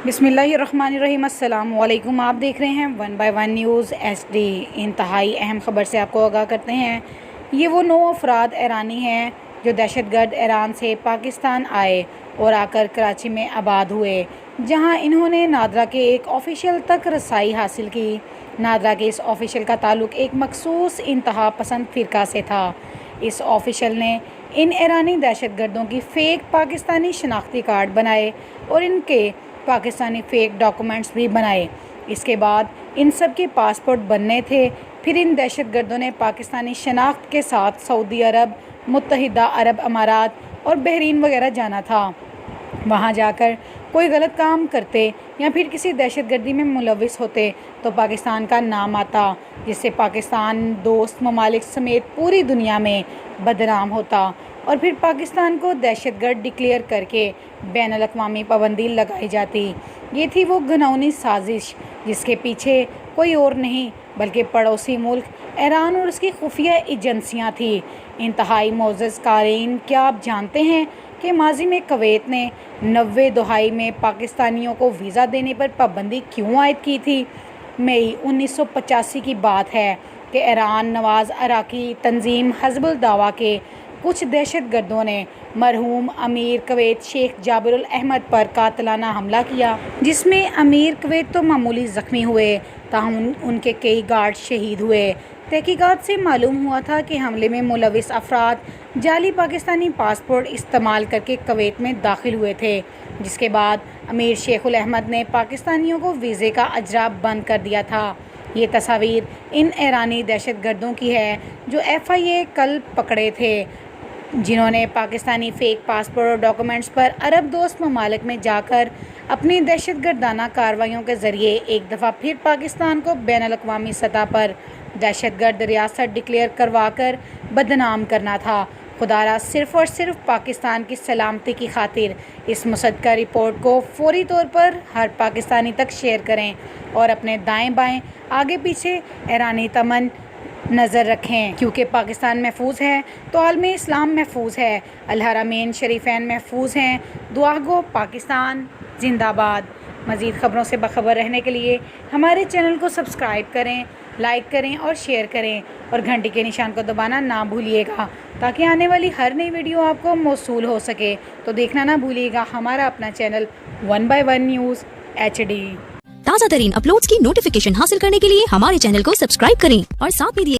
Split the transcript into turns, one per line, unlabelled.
बिस्मिल्लाहिर्रहमानिर्रहीम। अस्सलाम वालेकुम। आप देख रहे हैं 1 बाय 1 न्यूज़ HD। इंतहाई अहम ख़बर से आपको आगाह करते हैं। ये वो 9 अफराद ईरानी हैं जो दहशतगर्द ईरान से पाकिस्तान आए और आकर कराची में आबाद हुए, जहां इन्होंने नादरा के एक ऑफिशियल तक रसाई हासिल की। नादरा के इस ऑफिशियल का ताल्लुक़ एक मखसूस इंतहा पसंद फ़िरका से था। इस ऑफिशियल ने इन ईरानी दहशतगर्दों की फ़ेक पाकिस्तानी शनाख्ती कार्ड बनाए और इनके पाकिस्तानी फ़ेक डॉक्यूमेंट्स भी बनाए। इसके बाद इन सब के पासपोर्ट बनने थे। फिर इन दहशतगर्दों ने पाकिस्तानी शनाख्त के साथ सऊदी अरब, मुत्तहिदा अरब अमारात और बहरीन वगैरह जाना था। वहाँ जाकर कोई गलत काम करते या फिर किसी दहशतगर्दी में मुलविस होते तो पाकिस्तान का नाम आता, जिससे पाकिस्तान दोस्त ममालिक समेत पूरी दुनिया में बदनाम होता और फिर पाकिस्तान को दहशतगर्द डिक्लेयर करके बैनुल अक़वामी पाबंदी लगाई जाती। ये थी वो घिनौनी साजिश जिसके पीछे कोई और नहीं बल्कि पड़ोसी मुल्क ईरान और उसकी खुफिया एजेंसियाँ थी। इंतहाई मोअज़्ज़ज़ क़ारीन, क्या आप जानते हैं कि माजी में कुवैत ने 90 दहाई में पाकिस्तानियों को वीज़ा देने पर पाबंदी क्यों आयद की थी? मई 1985 की बात है कि ईरान नवाज़ अराकी तंजीम हिज़्बुल दावा के कुछ दहशतगर्दों ने मरहूम अमीर कुवैत शेख जाबिरुल अहमद पर कातिलाना हमला किया, जिसमें अमीर कुवैत तो मामूली ज़ख्मी हुए, ताहम उनके कई गार्ड शहीद हुए। तहकीकात से मालूम हुआ था कि हमले में मुलविस अफराद जाली पाकिस्तानी पासपोर्ट इस्तेमाल करके कुवैत में दाखिल हुए थे, जिसके बाद अमीर शेखुल अहमद ने पाकिस्तानियों को वीज़े का अजरा बंद कर दिया था। ये तस्वीर इन ईरानी दहशतगर्दों की है जो FIA कल पकड़े थे, जिन्होंने पाकिस्तानी फ़ेक पासपोर्ट और डॉक्यूमेंट्स पर अरब दोस्त ममालिक में जाकर अपनी दहशतगर्दाना कार्रवाइयों के ज़रिए एक दफ़ा फिर पाकिस्तान को बैनुल अक़वामी सतह पर दहशतगर्द रियासत डिक्लेयर करवा कर बदनाम करना था। खुदारा सिर्फ़ और सिर्फ पाकिस्तान की सलामती की खातिर इस मुसद्दक़ा रिपोर्ट को फौरी तौर पर हर पाकिस्तानी तक शेयर करें और अपने दाएँ बाएँ आगे पीछे ईरानी तमन नज़र रखें, क्योंकि पाकिस्तान महफूज है तो आलम इस्लाम महफूज है, अल-हरमैन शरीफैन महफूज हैं। दुआ गो पाकिस्तान जिंदाबाद। मज़ीद ख़बरों से बाखबर रहने के लिए हमारे चैनल को सब्सक्राइब करें, लाइक करें और शेयर करें और घंटी के निशान को दबाना ना भूलिएगा, ताकि आने वाली हर नई वीडियो आपको मौसूल हो सके। तो देखना ना भूलिएगा हमारा अपना चैनल 1 बाय 1 न्यूज़ HD।
ताज़ा तरीन अपलोड्स की नोटिफिकेशन हासिल करने के लिए हमारे चैनल को सब्सक्राइब करें और साथ में दिए